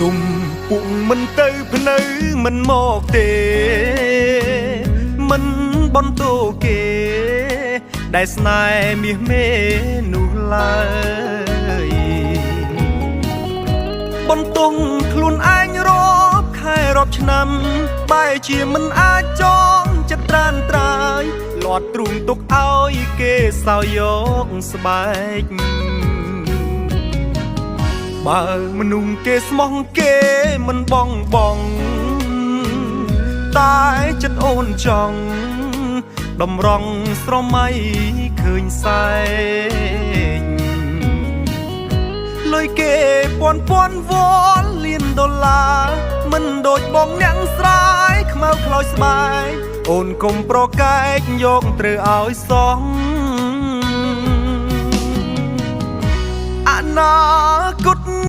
ទុំពុកមិនទៅភ្នៅមិនមកទេមិនបន្តូគេដែលស្នេហ៍មាសមេនោះឡើយបន្តងខ្លួនឯងរាប់ខែរាប់ឆ្នាំបែរជាមិនអាចចងចិត្តត្រានត្រាយលាត់ទ្រូងទុកឲ្យគេសោយយកស្បែកបើមនុស្សគេស្មោះគេមិនបងតែចិត្តអូនចង់តម្រង់ស្រមៃឃើញសែងលុយគេពាន់វល់លានដុល្លារមិនដូចបងអ្នកស្រាយខ្មៅខ្លោចស្បែកអូនកុំប្រកែកយកត្រូវឲ្យសងអនាគត